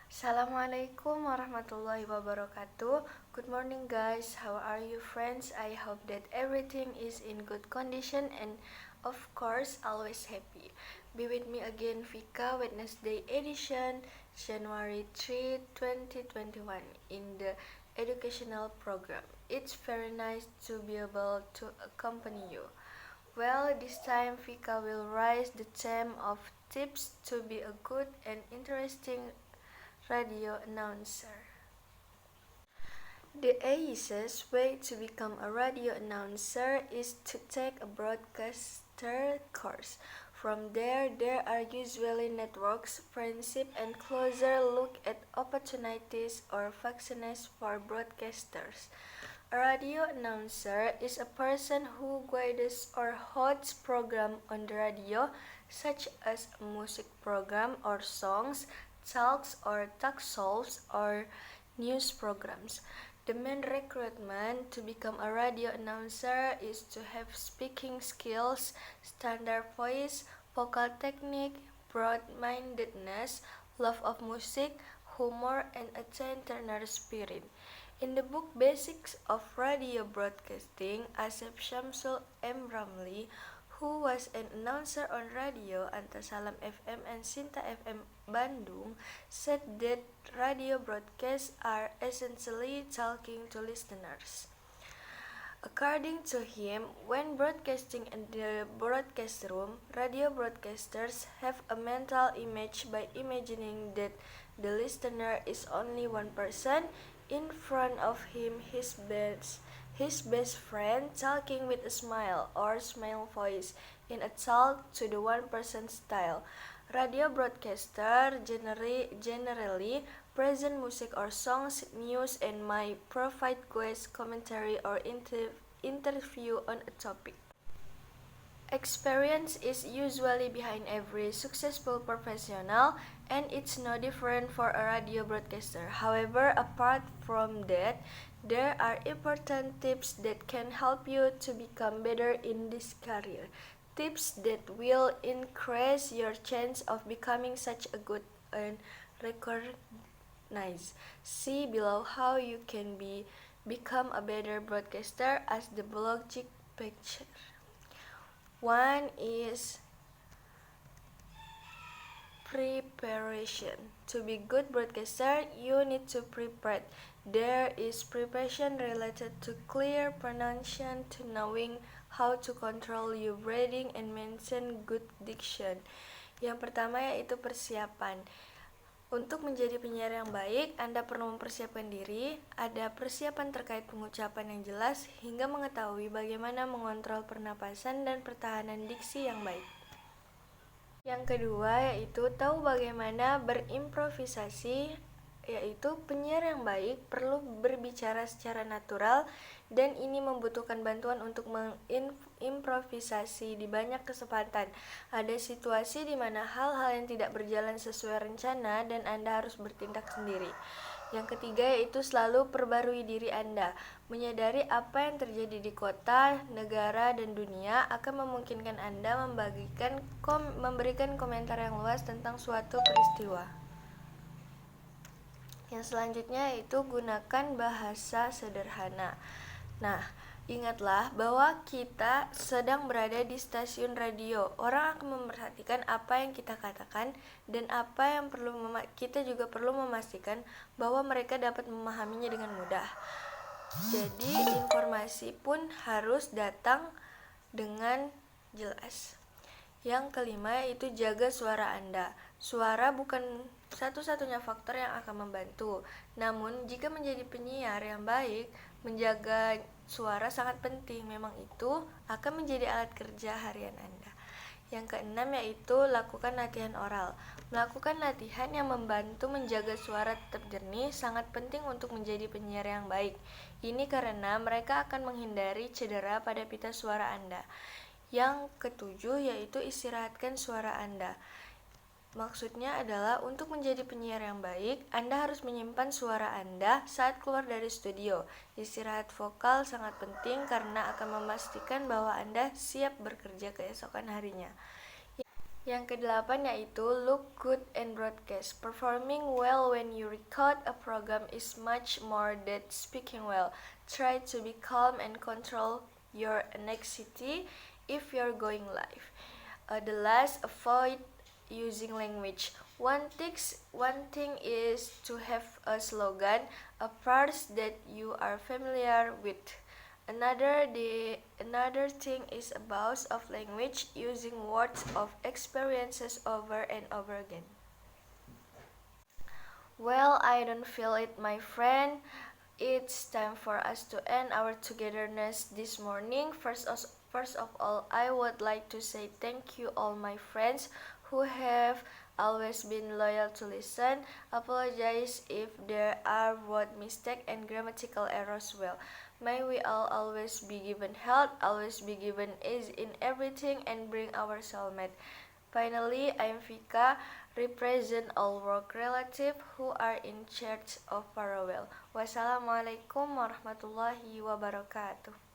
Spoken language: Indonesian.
Assalamualaikum warahmatullahi wabarakatuh. Good morning guys, how are you friends? I hope that everything is in good condition and of course always happy. Be with me again Vika, Wednesday edition, January 3, 2021 in the educational program. It's very nice to be able to accompany you. Well, this time Vika will raise the theme of tips to be a good and interesting radio announcer. The easiest way to become a radio announcer is to take a broadcaster course. From there are usually networks, friendship, and closer look at opportunities or vacancies for broadcasters. A radio announcer is a person who guides or hosts program on the radio, such as a music program or songs, talks or talk shows, or news programs. The main requirement to become a radio announcer is to have speaking skills, standard voice, vocal technique, broad-mindedness, love of music, humor, and a gentler spirit. In the book Basics of Radio Broadcasting, Asep Syamsul M. Ramli, who was an announcer on radio Antasalam FM and Sinta FM Bandung, said that radio broadcasts are essentially talking to listeners. According to him, when broadcasting in the broadcast room, radio broadcasters have a mental image by imagining that the listener is only one person in front of him, his best friend talking with a smile or smile voice in a talk to the one person style. Radio broadcaster generally present music or songs, news, and might provide guest commentary or interview on a topic. Experience is usually behind every successful professional, and it's no different for a radio broadcaster. However, apart from that, there are important tips that can help you to become better in this career. Tips that will increase your chance of becoming such a good and recognized. See below how you can become a better broadcaster as the blog picture. One is preparation. To be good broadcaster, you need to prepare. There is preparation related to clear pronunciation, to knowing how to control your breathing and maintain good diction. Yang pertama yaitu persiapan. Untuk menjadi penyiar yang baik, Anda perlu mempersiapkan diri, ada persiapan terkait pengucapan yang jelas, hingga mengetahui bagaimana mengontrol pernapasan dan pertahanan diksi yang baik. Yang kedua yaitu tahu bagaimana berimprovisasi, yaitu penyiar yang baik perlu berbicara secara natural dan ini membutuhkan bantuan untuk mengimprovisasi di banyak kesempatan. Ada situasi di mana hal-hal yang tidak berjalan sesuai rencana dan Anda harus bertindak sendiri. Yang ketiga yaitu selalu perbarui diri Anda. Menyadari apa yang terjadi di kota, negara, dan dunia akan memungkinkan Anda memberikan komentar yang luas tentang suatu peristiwa. Yang selanjutnya yaitu gunakan bahasa sederhana. Nah, ingatlah bahwa kita sedang berada di stasiun radio. Orang akan memperhatikan apa yang kita katakan dan apa yang kita juga perlu memastikan bahwa mereka dapat memahaminya dengan mudah. Jadi, informasi pun harus datang dengan jelas. Yang kelima yaitu jaga suara Anda. Suara bukan satu-satunya faktor yang akan membantu. Namun, jika menjadi penyiar yang baik, menjaga suara sangat penting. Memang itu akan menjadi alat kerja harian Anda. Yang keenam yaitu lakukan latihan oral. Melakukan latihan yang membantu menjaga suara tetap jernih sangat penting untuk menjadi penyiar yang baik. Ini karena mereka akan menghindari cedera pada pita suara Anda. Yang ketujuh yaitu istirahatkan suara Anda. Maksudnya adalah untuk menjadi penyiar yang baik, Anda harus menyimpan suara Anda saat keluar dari studio. Istirahat vokal sangat penting karena akan memastikan bahwa Anda siap bekerja keesokan harinya. Yang kedelapan yaitu look good and broadcast. Performing well when you record a program is much more than speaking well. Try to be calm and control your anxiety if you're going live. The last, avoid using language. One thing is to have a slogan, a phrase that you are familiar with. Another thing is abuse of language, using words of experiences over and over again. Well, I don't feel it, my friend. It's time for us to end our togetherness this morning. First of all, I would like to say thank you all my friends who have always been loyal to listen. Apologize if there are word mistake and grammatical errors. Well, may we all always be given health, always be given ease in everything, and bring our soulmate. Finally, I am Vika, represent all work relatives who are in charge of Parawell. Wassalamualaikum warahmatullahi wabarakatuh.